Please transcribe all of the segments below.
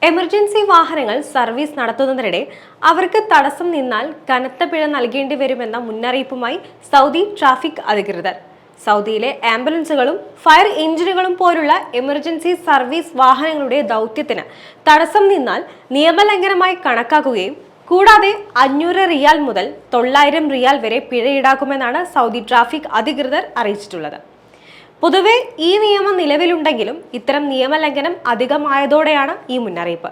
Emergency വാഹനങ്ങൾ service നടത്തുന്നതിനിടെ അവർക്ക് തടസ്സം നിന്നാൽ കനത്ത പിഴ നൽകേണ്ടി വരുമെന്ന മുന്നറിയിപ്പുമായി സൗദി ട്രാഫിക് അധികൃതർ. സൗദിയിലെ ആംബുലൻസുകളും ഫയർ എഞ്ചിനുകളും പോലുള്ള എമർജൻസി സർവീസ് വാഹനങ്ങളുടെ ദൗത്യത്തിന് തടസ്സം നിന്നാൽ നിയമലംഘനമായി കണക്കാക്കുകയും കൂടാതെ 500 റിയാൽ മുതൽ 900 റിയാൽ വരെ പിഴ ഈടാക്കുമെന്നാണ് സൗദി ട്രാഫിക് അധികൃതർ അറിയിച്ചിട്ടുള്ളത്. പൊതുവെ ഈ നിയമം നിലവിലുണ്ടെങ്കിലും ഇത്തരം നിയമലംഘനം അധികമായതോടെയാണ് ഈ മുന്നറിയിപ്പ്.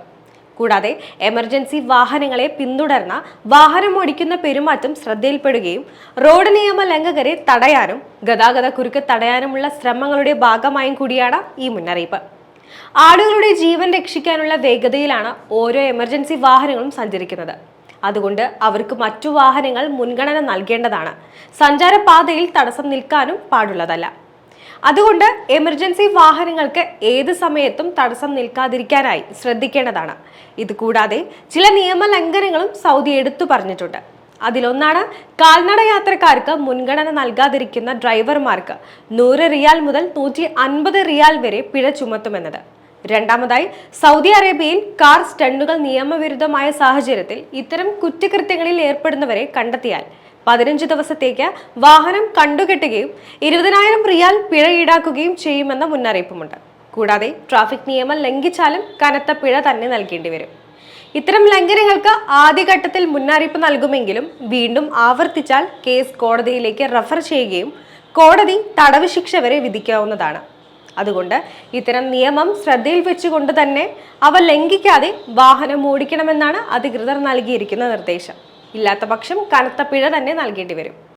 കൂടാതെ എമർജൻസി വാഹനങ്ങളെ പിന്തുടർന്ന വാഹനമോടിക്കുന്ന പെരുമാറ്റം ശ്രദ്ധയിൽപ്പെടുകയും റോഡ് നിയമ ലംഘകരെ തടയാനും ഗതാഗത കുരുക്ക് തടയാനുമുള്ള ശ്രമങ്ങളുടെ ഭാഗമായും കൂടിയാണ് ഈ മുന്നറിയിപ്പ്. ആളുകളുടെ ജീവൻ രക്ഷിക്കാനുള്ള വേഗതയിലാണ് ഓരോ എമർജൻസി വാഹനങ്ങളും സഞ്ചരിക്കുന്നത്. അതുകൊണ്ട് അവർക്ക് മറ്റു വാഹനങ്ങൾ മുൻഗണന നൽകേണ്ടതാണ്. സഞ്ചാരപാതയിൽ തടസ്സം നിൽക്കാനും പാടുള്ളതല്ല. അതുകൊണ്ട് എമർജൻസി വാഹനങ്ങൾക്ക് ഏത് സമയത്തും തടസ്സം നിൽക്കാതിരിക്കാനായി ശ്രദ്ധിക്കേണ്ടതാണ്. ഇത് കൂടാതെ ചില നിയമലംഘനങ്ങളും സൗദി എടുത്തു പറഞ്ഞിട്ടുണ്ട്. അതിലൊന്നാണ് കാൽനട യാത്രക്കാർക്ക് മുൻഗണന നൽകാതിരിക്കുന്ന ഡ്രൈവർമാർക്ക് 100 റിയാൽ മുതൽ 150 റിയാൽ വരെ പിഴ ചുമത്തുമെന്നത്. രണ്ടാമതായി, സൗദി അറേബ്യയിൽ കാർ സ്റ്റണ്ടുകൾ നിയമവിരുദ്ധമായ സാഹചര്യത്തിൽ ഇത്തരം കുറ്റകൃത്യങ്ങളിൽ ഏർപ്പെടുന്നവരെ കണ്ടെത്തിയാൽ 15 ദിവസത്തേക്ക് വാഹനം കണ്ടുകെട്ടുകയും 20,000 റിയാൽ പിഴ ഈടാക്കുകയും ചെയ്യുമെന്ന മുന്നറിയിപ്പുമുണ്ട്. കൂടാതെ ട്രാഫിക് നിയമം ലംഘിച്ചാലും കനത്ത പിഴ തന്നെ നൽകേണ്ടി വരും. ഇത്തരം ലംഘനങ്ങൾക്ക് ആദ്യഘട്ടത്തിൽ മുന്നറിയിപ്പ് നൽകുമെങ്കിലും വീണ്ടും ആവർത്തിച്ചാൽ കേസ് കോടതിയിലേക്ക് റഫർ ചെയ്യുകയും കോടതി തടവ് ശിക്ഷ വരെ വിധിക്കാവുന്നതാണ്. അതുകൊണ്ട് ഇത്തരം നിയമം ശ്രദ്ധയിൽ വെച്ചുകൊണ്ട് തന്നെ അവ ലംഘിക്കാതെ വാഹനം ഓടിക്കണമെന്നാണ് അധികൃതർ നൽകിയിരിക്കുന്ന നിർദ്ദേശം. ഇല്ലാത്ത പക്ഷം കനത്ത പിഴ തന്നെ നൽകേണ്ടി വരും.